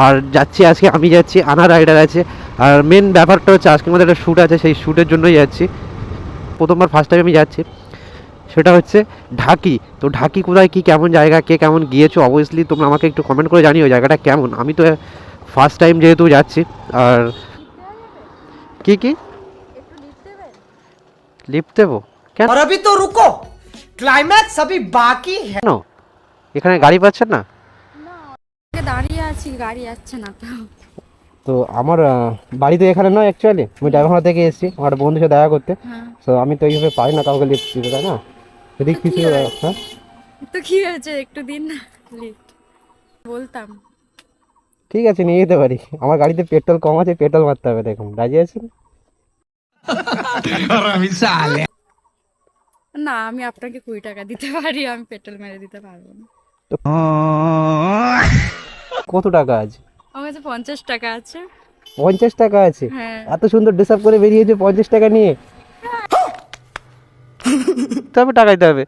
আর যাচ্ছি আজকে, আমি যাচ্ছি, আনা রাইডার আছে। আর মেন ব্যাপারটা হচ্ছে আজকে আমাদের একটা শ্যুট আছে, সেই শ্যুটের জন্যই যাচ্ছি। প্রথমবার ফার্স্ট টাইম আমি যাচ্ছি, সেটা হচ্ছে ঢাকি। তো ঢাকি কোথায়, কী কেমন জায়গা, কে কেমন গিয়েছো অবভিয়াসলি তোমরা আমাকে একটু কমেন্ট করে জানিও জায়গাটা কেমন। আমি তো ফার্স্ট টাইম যেহেতু যাচ্ছি। আর কি কি লিফট দেবো কেন? और अभी तो रुको, क्लाइमैक्स अभी बाकी है। কেন এখানে গাড়ি পাচ্ছেন না? দাঁড়িয়ে আছি, গাড়ি যাচ্ছে না তো। তো আমার বাড়ি তো এখানে নয় অ্যাকচুয়ালি, আমি ড্রাইভার থেকে এসেছি আমার বন্ধুর সাথে দেখা করতে। তো আমি তো এইভাবে পারি না কাউকে লিফট দিতে, তাই না? যদি কিছু হ্যাঁ তো কি হয়েছে, একটু দিন না লিফট, বলতাম। ঠিক আছে, নিয়ে যেতে পারি। আমার গাড়িতে পেট্রোল কম আছে, পেট্রোল মারতে হবে। দেখুন রাজি আছেন? না, আমি আপনাকে 20 টাকা দিতে পারি, আমি পেট্রোল মেরে দিতে পারবো না। কত টাকা আছে? আমার কাছে 50 টাকা আছে। 50 টাকা আছে? হ্যাঁ। এত সুন্দর ড্রেস আপ করে বেরিয়েছে 50 টাকা নিয়ে? তবে টাকা দিতে হবে।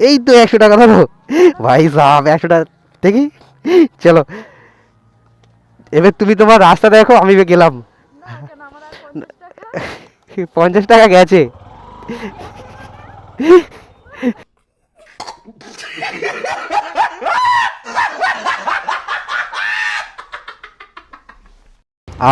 এই তো 100 টাকা ধরো ভাই সাহেব, 100 টাকা দেখি। চলো এবার তুমি তোমার রাস্তা দেখো, আমি গেলাম। 50 টাকা গেছে।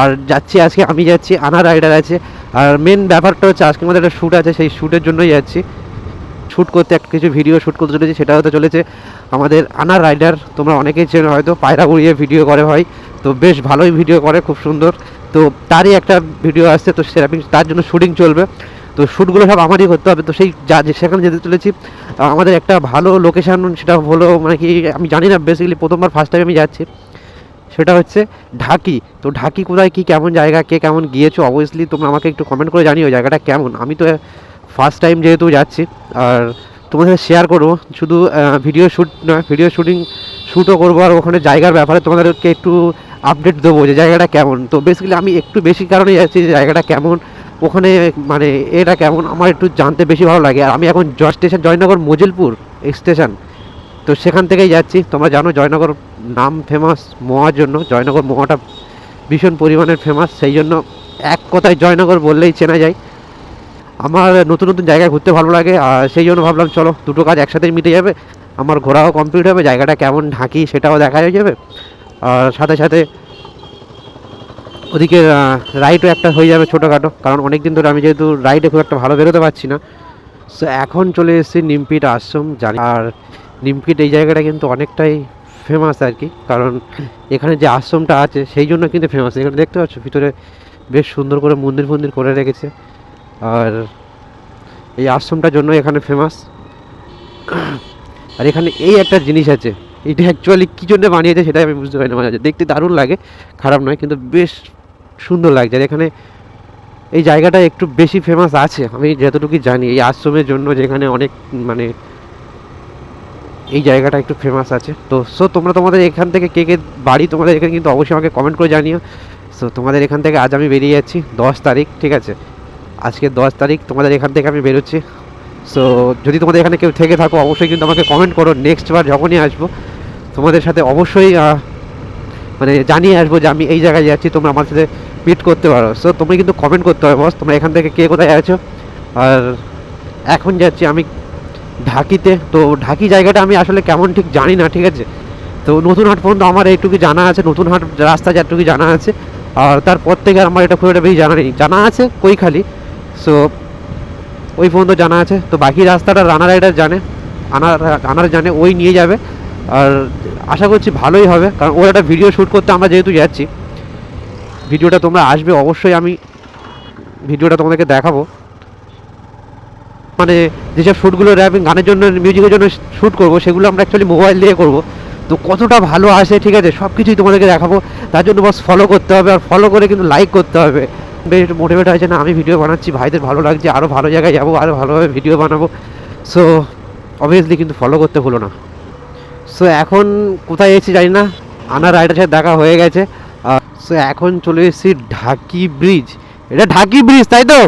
আর যাচ্ছি আজকে, আমি যাচ্ছি, আনা রাইডার আছে। আর মেন ব্যাপারটা হচ্ছে আজকে আমাদের একটা শ্যুট আছে, সেই শ্যুটের জন্যই যাচ্ছি। শ্যুট করতে একটা কিছু ভিডিও শ্যুট করতে চলেছি, সেটা হতে চলেছে আমাদের আনা রাইডার। তোমরা অনেকেই চেনো হয়তো, পায়রা উড়িয়ে ভিডিও করে ভাই। তো বেশ ভালোই ভিডিও করে, খুব সুন্দর। তো তারই একটা ভিডিও আসছে, তো সেটা তার জন্য শ্যুটিং চলবে। তো শ্যুটগুলো সব আমারই করতে হবে। তো সেই সেখানে যেতে চলেছি আমাদের একটা ভালো লোকেশান, সেটা হলো মানে কি আমি জানি না, বেসিক্যালি প্রথমবার ফার্স্ট টাইম আমি যাচ্ছি, সেটা হচ্ছে ঢাকি। তো ঢাকি কোথায়, কী কেমন জায়গা, কে কেমন গিয়েছো অবভিয়াসলি তোমরা আমাকে একটু কমেন্ট করে জানিও জায়গাটা কেমন। আমি তো ফার্স্ট টাইম যেহেতু যাচ্ছি, আর তোমাদের সাথে শেয়ার করবো। শুধু ভিডিও শ্যুট নয়, ভিডিও শ্যুটও করবো, আর ওখানে জায়গার ব্যাপারে তোমাদেরকে একটু আপডেট দেবো যে জায়গাটা কেমন। তো বেসিক্যালি আমি একটু বেশি কারণে যাচ্ছি যে জায়গাটা কেমন, ওখানে মানে এটা কেমন আমার একটু জানতে বেশি ভালো লাগে। আর আমি এখন স্টেশন জয়নগর মজিলপুর স্টেশন, তো সেখান থেকেই যাচ্ছি। তোমরা জানো জয়নগর নাম ফেমাস মোয়ার জন্য, জয়নগর মোয়াটা ভীষণ পরিমাণের ফেমাস, সেই জন্য এক কথায় জয়নগর বললেই চেনা যায়। আমার নতুন নতুন জায়গায় ঘুরতে ভালো লাগে, আর সেই জন্য ভাবলাম চলো দুটো কাজ একসাথেই মিটে যাবে। আমার ঘোরাও কমপ্লিট হবে, জায়গাটা কেমন ঢাকি সেটাও দেখা হয়ে যাবে, আর সাথে সাথে ওদিকে রাইডও একটা হয়ে যাবে ছোটোখাটো। কারণ অনেক দিন ধরে আমি যেহেতু রাইডে খুব একটা ভালো বেরোতে পারছি না। সো এখন চলে এসেছি নিমপিট আশ্রম জানি। আর নিমপিট এই জায়গাটা কিন্তু অনেকটাই ফেমাস আর কি, কারণ এখানে যে আশ্রমটা আছে সেই জন্য কিন্তু ফেমাস। এখানে দেখতে পাচ্ছ ভিতরে বেশ সুন্দর করে মন্দির ফন্দির করে রেখেছে, আর এই আশ্রমটার জন্য এখানে ফেমাস। আর এখানে এই একটা জিনিস আছে, এটা অ্যাকচুয়ালি কী জন্য বানিয়েছে সেটাই আমি বুঝতে পারি না। মাঝে দেখতে দারুণ লাগে, খারাপ নয়, কিন্তু বেশ সুন্দর লাগছে। আর এখানে এই জায়গাটা একটু বেশি ফেমাস আছে আমি যতটুকু জানি, এই আশ্রমের জন্য, যেখানে অনেক মানে এই জায়গাটা একটু ফেমাস আছে। তো সো তোমরা তোমাদের এখান থেকে কে কে বাড়ি তোমাদের এখানে কিন্তু অবশ্যই আমাকে কমেন্ট করে জানিও। সো তোমাদের এখান থেকে আজ আমি বেরিয়ে যাচ্ছি 10 তারিখ, ঠিক আছে? আজকে 10 তারিখ, তোমাদের এখান থেকে আমি বেরোচ্ছি। সো যদি তোমাদের এখানে কেউ থেকে থাকো অবশ্যই কিন্তু আমাকে কমেন্ট করো। নেক্সট বার যখনই আসবো তোমাদের সাথে অবশ্যই মানে জানিয়ে আসবো যে আমি এই জায়গায় যাচ্ছি, তোমরা আমার সাথে মিট করতে পারো। সো তোমরা কিন্তু কমেন্ট করতে হবে বস, তোমরা এখান থেকে কে কোথায় আছো। আর এখন যাচ্ছি আমি ঢাকিতে। তো ঢাকি জায়গাটা আমি আসলে কেমন ঠিক জানি না, ঠিক আছে? তো নতুন হাট পর্যন্ত আমার এইটুকু জানা আছে, নতুন হাট রাস্তা যাটুকু জানা আছে। আর তারপর থেকে আমার এটা খুব একটা বেশি জানা নেই, জানা আছে কৈখালি। সো ওই পর্যন্ত জানা আছে। তো বাকি রাস্তাটা রানার রাইডার জানে, আনার জানে, ওই নিয়ে যাবে। আর আশা করছি ভালোই হবে, কারণ ওর একটা ভিডিও শ্যুট করতে আমরা যেহেতু যাচ্ছি, ভিডিওটা তোমরা আসবে অবশ্যই, আমি ভিডিওটা তোমাদেরকে দেখাবো। মানে যেসব শ্যুটগুলো র্যাপিং গানের জন্য, মিউজিকের জন্য শ্যুট করবো, সেগুলো আমরা অ্যাকচুয়ালি মোবাইল দিয়ে করবো। তো কতটা ভালো আসে, ঠিক আছে, সব কিছুই তোমাদেরকে দেখাবো। তার জন্য বস ফলো করতে হবে, আর ফলো করে কিন্তু লাইক করতে হবে। বেশ মোটিভেট হয়েছে না, আমি ভিডিও বানাচ্ছি, ভাইদের ভালো লাগছে, আরও ভালো জায়গায় যাবো, আরও ভালোভাবে ভিডিও বানাবো। সো অবভিয়াসলি কিন্তু ফলো করতে ভুলো না। সো এখন কোথায় এসেছি জানি না, আনা রাইডার সাথে দেখা হয়ে গেছে। সো এখন চলে এসেছি ঢাকি ব্রিজ। এটা ঢাকি ব্রিজ তাই তো?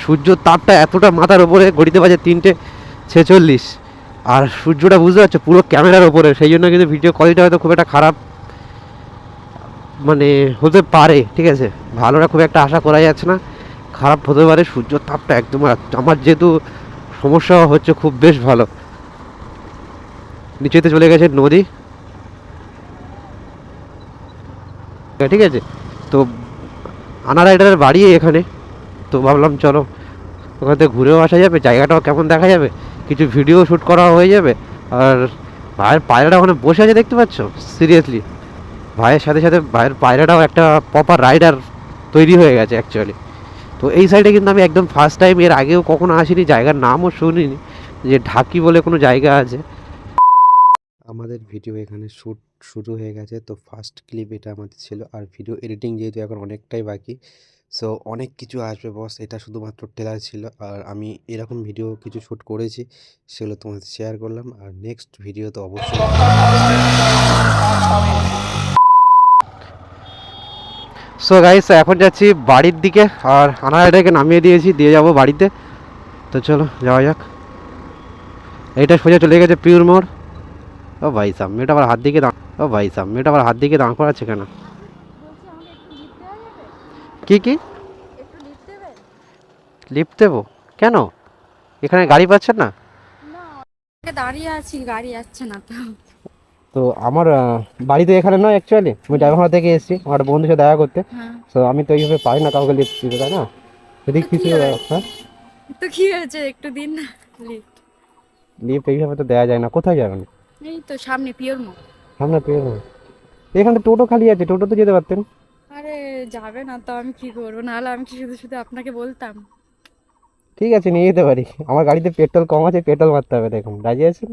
সূর্যর তাপটা এতটা মাথার ওপরে, ঘড়িতে বাজে 3:46, আর সূর্যটা বুঝতে পারছো পুরো ক্যামেরার ওপরে, সেই জন্য কিন্তু ভিডিও কোয়ালিটি হয়তো খুব একটা খারাপ মানে হতে পারে, ঠিক আছে, ভালোটা খুব একটা আশা করা যাচ্ছে না, খারাপ হতে পারে। সূর্য তাপটা একদম আমার যেহেতু সমস্যা হচ্ছে খুব বেশ ভালো। নিচেতে চলে গেছে নদী, ঠিক আছে। তো আনা রাইডারের বাড়ি এখানে, তো ভাবলাম চলো ওখান থেকে ঘুরেও আসা যাবে, জায়গাটাও কেমন দেখা যাবে, কিছু ভিডিও শ্যুট করা হয়ে যাবে। আর ভাইয়ের পায়রাটা ওখানে বসে আছে দেখতে পাচ্ছ, সিরিয়াসলি ভাইয়ের সাথে সাথে ভাইয়ের পায়রাটাও একটা প্রপার রাইডার তৈরি হয়ে গেছে অ্যাকচুয়ালি। তো এই সাইডে কিন্তু আমি একদম ফার্স্ট টাইম, এর আগেও কখনো আসিনি, জায়গার নামও শুনিনি যে ঢাকি বলে কোনো জায়গা আছে। আমাদের ভিডিও এখানে শ্যুট শুরু হয়ে গেছে, তো ফার্স্ট ক্লিপ এটা আমাদের ছিল। আর ভিডিও এডিটিং যেহেতু এখন অনেকটাই বাকি, সো অনেক কিছু আসবে বস, এটা শুধুমাত্র ট্রেলার ছিল। আর আমি এরকম ভিডিও কিছু শ্যুট করেছি, সেগুলো তোমাদের শেয়ার করলাম। আর নেক্সট ভিডিও তো অবশ্যই। সো গাইস, এখন যাচ্ছি বাড়ির দিকে, আর আনাড়াটাকে নামিয়ে দিয়েছি, দিয়ে যাব বাড়িতে। তো চলো যাওয়া যাক। এইটা সোজা চলে গেছে পিওর মোড়। ও ভাই সাহেব, মেয়েটা আবার হাত দিকে হাত দিকে দাঁড় করাচ্ছে কেন? কি কি লিফট দেবো কেন? এখানে গাড়ি পাচ্ছেন না? দাঁড়িয়ে আছি, গাড়ি যাচ্ছে না তো। তো আমার বাড়ি তো এখানে নয় অ্যাকচুয়ালি, আমি ড্রাইভার থেকে এসেছি আমার বন্ধুর সাথে দেখা করতে। হ্যাঁ, তো আমি তো এইভাবে পারি না কাউকে লিফট দিতে, তাই না? যদি তো কি কিছু হয়েছে? হ্যাঁ, তো কি হয়েছে, একটু দিন না লিফট। লিফট এইভাবে তো দেওয়া যায় না। কোথায় যাবেন? এই তো সামনে পিওর মোড়। সামনে পেয়ে যাবেন। এখানে তো টোটো খালি আছে, টোটো তো যেতে পারতেন। আরে যাবে না তো আমি কি করবো, নাহলে আমি কি শুধু শুধু আপনাকে বলতাম। ঠিক আছে, নিয়ে যেতে পারি। আমার গাড়িতে পেট্রোল কম আছে, পেট্রোল মারতে হবে, দেখুন রাজি আছেন?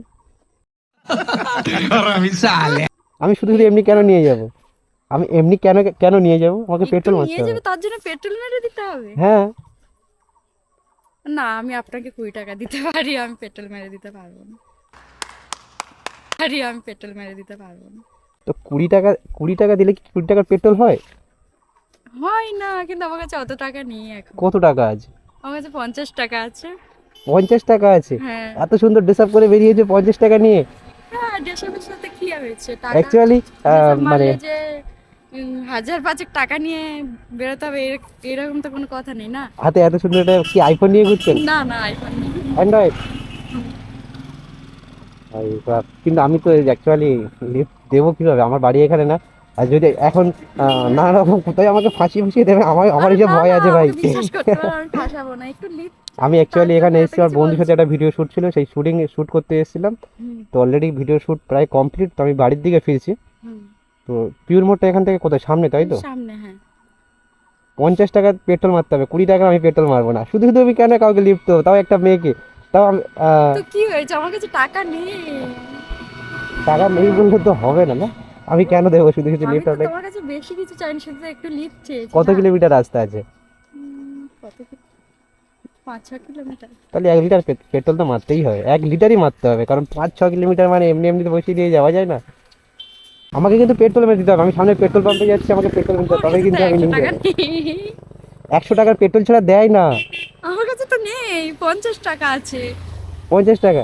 আমি শুধু শুধু এমনি কেন নিয়ে যাব? আমি এমনি কেন কেন নিয়ে যাব? আমাকে একটু পেট্রোল মারতে নিয়ে হবে। যাবে, তার জন্য পেট্রোল মেরে দিতে হবে? হ্যাঁ। না, আমি আপনাকে 20 টাকা দিতে পারি, আমি পেট্রোল মেরে দিতে পারবো না। আমি পেট্রোল মেরে দিতে পারবো না। তো 20 টাকা, 20 টাকা দিলে কি 20 টাকার পেট্রোল হয়? হয় না, কিন্তু আমার কাছে অত টাকা নেই এখন। কত টাকা আছে? আমার কাছে 50 টাকা আছে। 50 টাকা আছে? হ্যাঁ। এত সুন্দর ড্রেস আপ করে বেরিয়েছে 50 টাকা নিয়ে। হ্যাঁ, দেশের সাথে কি হয়েছে, টাকা অ্যাকচুয়ালি হিসাব মানে মারলে যে 1000-5 টাকা নিয়ে বেরোতে হবে এরকম তো কোনো কথা নেই না। হাতে এত সুন্দর একটা কি আইফোন নিয়ে ঘুরছেন? না না, আইফোন নেই। অ্যান্ড্রয়েড? কিন্তু আমি তো অ্যাকচুয়ালি লিফট দেবো কিভাবে? আমার বাড়ি এখানে না। আর যদি এখন নানা রকম কোথায় আমাকে ফাঁসিয়ে দেবে, আমার এই যে না ভয় না, আছে ভাই। আপনি বিশ্বাস করতে পারেন, আমি ফাঁসাবো না, একটু লিফট। আমি অ্যাকচুয়ালি তার এখানে জন্য এত এসেছি, আমার কিছু বন্ধুর সাথে বলছি। একটা ভিডিও শ্যুট ছিল, সেই শ্যুট করতে এসেছিলাম। হুম, তো অলরেডি ভিডিও শ্যুট প্রায় কমপ্লিট, তো আমি বাড়ির দিকে ফিরছি। হুম। তো পিওর মোড়টা এখান থেকে কোথায়, সামনে তাই তো? সামনে, হ্যাঁ। 50 টাকা পেট্রোল মারতে হবে, 20 টাকা আমি পেট্রোল মারবো না। শুধু শুধু আমি কেন কাউকে লিফট দেবো, তাও একটা মেয়েকে? তাও আমি তো কি হয়েছে, আমার কাছে টাকা নেই। টাকা নেই বললে তো হবে না, না? আমি কেন দেবো শুধু শুধু আমি লিফট? তো তোমার কাছে বেশি কিছু চাইনি, শুধু একটু লিফট চেয়েছি কত না? কিলোমিটার রাস্তা আছে? কত 5-6 কিলোমিটার। তাহলে 1 লিটার পেট্রোল তো মারতেই হবে, 1 লিটারই মারতে হবে, কারণ 5-6 কিলোমিটার মানে এমনি এমনি তো বসিয়ে দিয়ে যাওয়া যায় না। আমাকে কিন্তু পেট্রোল মেরে দিতে হবে, আমি সামনে পেট্রোল পাম্পে যাচ্ছি, আমাকে পেট্রোল মেরে আমার তবে কাছে তো কিন্তু আমি 100 নিয়ে টাকা যাবো। নেই। 100 টাকার পেট্রোল ছাড়া দেয় না। আমার কাছে তো নেই, 50 টাকা আছে। 50 টাকা?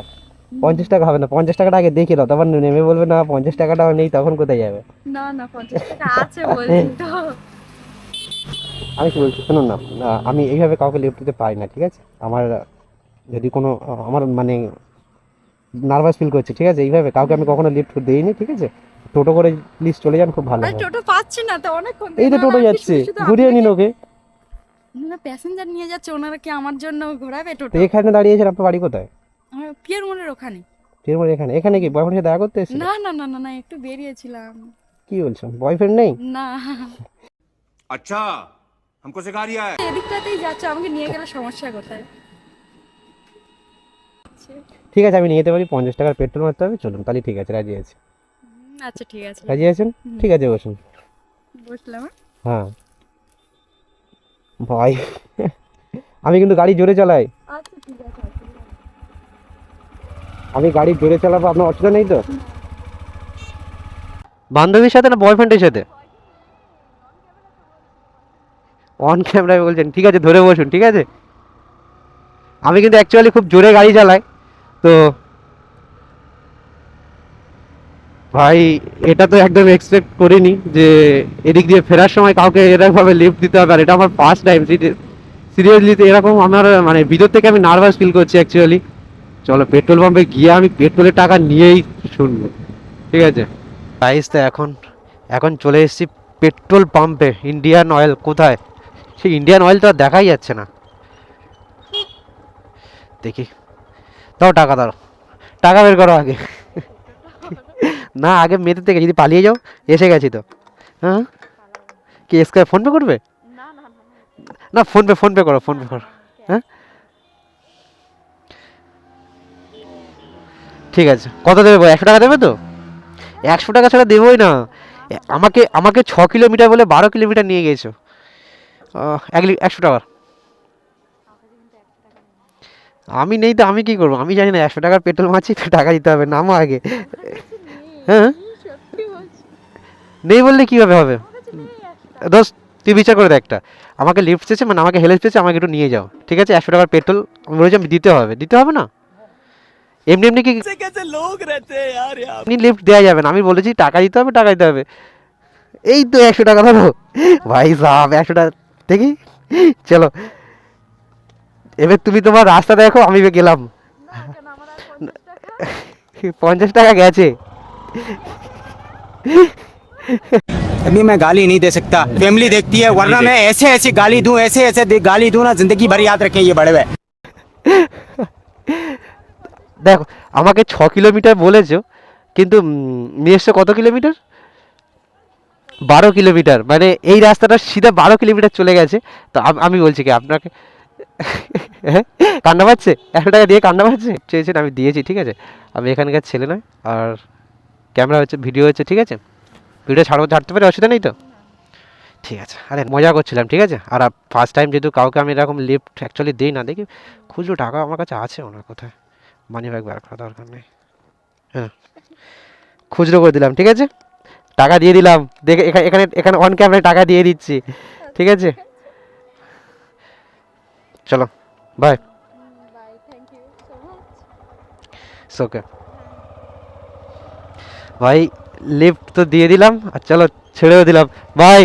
50 টাকা হবে না, 50 টাকাটা আগে দেখে দাও, তারপর নেমে বলবে না 50 টাকাটাও নেই, তখন কোথায় যাবে? না না, 50 টাকা আছে বলছি তো। আমি কি বলছি শুনুন না, আমি এইভাবে কাউকে লিফট দিতে পারি না, ঠিক আছে? আমার যদি কোনো আমার মানে নার্ভাস ফিল করছে, ঠিক আছে? এইভাবে কাউকে আমি কখনো লিফট দিইনি, ঠিক আছে? টোটো করে প্লিজ চলে যান, খুব ভালো আরে হয়। টোটো পাচ্ছি না তো অনেকক্ষণ এই তো না, টোটো না, আমি যাচ্ছে, শুধু শুধু ঘুরিয়ে নিন আপনাকে- ওকে। না, প্যাসেঞ্জার নিয়ে যাচ্ছে, ওনারা কি আমার জন্য ঘোরাবে তো টোটো? এখানে দাঁড়িয়েছেন, আপনার বাড়ি কোথায়? আমার পিয়ার মোড়ের ওখানে। ফিরমোর এখানে? এখানে কি বয়ফ্রেন্ডের সাথে দেখা করতে এসেছিল? না না না না না, একটু বেরিয়েছিলাম। কি বলছো, বয়ফ্রেন্ড নেই? না, अच्छा हमको सिखा रिया है। এদিকটাতেই যাচ্ছে, আমাকে নিয়ে গেলে সমস্যা কোথায়? ঠিক আছে, আমি নিয়ে যেতে পারি, 50 টাকার পেট্রোল মারতে হবে, চলুন তাহলে ঠিক আছে, রাজি আছি। আচ্ছা ঠিক আছে, রাজি আছেন? ঠিক আছে, বসুন। বসলাম। হ্যাঁ ভাই, আমি কিন্তু গাড়ি জোরে চালাই। আচ্ছা ঠিক আছে, আমি গাড়ি জোরে চালাবো, আপনার অসুবিধা নেই তো? বান্ধবীর সাথে না বয়ফ্রেন্ডের সাথে? অন ক্যামেরায় বলছেন? ঠিক আছে, ধরে বসুন, ঠিক আছে? আমি কিন্তু অ্যাকচুয়ালি খুব জোরে গাড়ি চালাই, তো ভাই এটা তো একদম এক্সপেক্ট করিনি যে এদিক দিয়ে ফেরার সময় কাউকে এরকমভাবে লিফট দিতে হবে, আর এটা আমার ফার্স্ট টাইম। সিরিয়াসলি এরকম আমার মানে ভিতর থেকে আমি নার্ভাস ফিল করছি অ্যাকচুয়ালি। চলো পেট্রোল পাম্পে গিয়ে আমি পেট্রোলের টাকা নিয়েই শুনবো, ঠিক আছে? প্রাইস তো এখন এখন চলে এসেছি পেট্রোল পাম্পে। ইন্ডিয়ান অয়েল কোথায়? সেই ইন্ডিয়ান অয়েল তো আর দেখাই যাচ্ছে না। দেখি, দাও টাকা, দাও টাকা বের করো আগে। না আগে মেতে থেকে যদি পালিয়ে যাও, এসে গেছি তো। হ্যাঁ কি স্কাই ফোনপে করবে? না ফোনপে করো, ফোনপে করো। হ্যাঁ ঠিক আছে, কত দেবে? 100 টাকা দেবে তো? 100 টাকা ছাড়া দেবোই না। আমাকে আমাকে 6 কিলোমিটার বলে 12 কিলোমিটার নিয়ে গেছো। 100 টাকা। আমি নেই তো আমি কি করবো? আমি জানি না 100 টাকার পেট্রোল মারছি তো টাকা দিতে হবে, নামো আগে। হ্যাঁ নেই বললে কীভাবে হবে? দোস্ত তুই বিচার করে দেখ একটা, আমাকে লিফট চেয়েছে মানে আমাকে হেল্প চেয়েছে, আমাকে একটু নিয়ে যাও, ঠিক আছে? 100 টাকার পেট্রোল আমি বলেছি আমি দিতে হবে না? এমনি এমনি কি এমনি লিফট দেওয়া যাবে না? আমি বলেছি টাকা দিতে হবে, টাকা দিতে হবে। এই তো 100 টাকা ধরো। ভাই সাহেব 100 টাকা দেখি, চলো এবার তুমি তোমার রাস্তা দেখো, আমি গেলাম। 50 টাকা গেছে। अभी मैं गाली नहीं दे सकता, फैमिली देखती है, वरना मैं ऐसे ऐसे गाली दूं, ऐसे ऐसे गाली दूं ना, जिंदगी भर याद रखें ये बड़े हुए। দেখো আমাকে 6 কিলোমিটার বলেছো, কিন্তু নিয়ে এসছো কত কিলোমিটার? 12 কিলোমিটার, মানে এই রাস্তাটা সিধা 12 কিলোমিটার চলে গেছে। তো আমি বলছি কি আপনাকে, হ্যাঁ কান্না পাচ্ছে? 100 টাকা দিয়ে কান্না পাচ্ছে? চেয়েছেন আমি দিয়েছি, ঠিক আছে? আমি এখানকার ছেলে নয়, আর ক্যামেরা হচ্ছে, ভিডিও হচ্ছে, ঠিক আছে? ভিডিও ছাড়তে পারে, অসুবিধা নেই তো? ঠিক আছে, আরে মজা করছিলাম, ঠিক আছে? আর ফার্স্ট টাইম যেহেতু কাউকে আমি এরকম লিফট অ্যাকচুয়ালি দিই না, দেখি খুচরো টাকা আমার কাছে আছে ওনার কোথায়, মানি ব্যাগ বার করা দরকার নেই। হ্যাঁ খুচরো করে দিলাম, ঠিক আছে? টাকা দিয়ে দিলাম, দেখে এখানে এখানে অন ক্যামেরায় টাকা দিয়ে দিচ্ছি, ঠিক আছে? চলো bye. Bye, thank you so much. Okay ভাই, লিফট তো দিয়ে দিলাম আর চলো ছেড়েও দিলাম, বাই।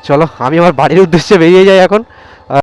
চলো আমি আমার বাড়ির উদ্দেশ্যে বেরিয়ে যাই এখন।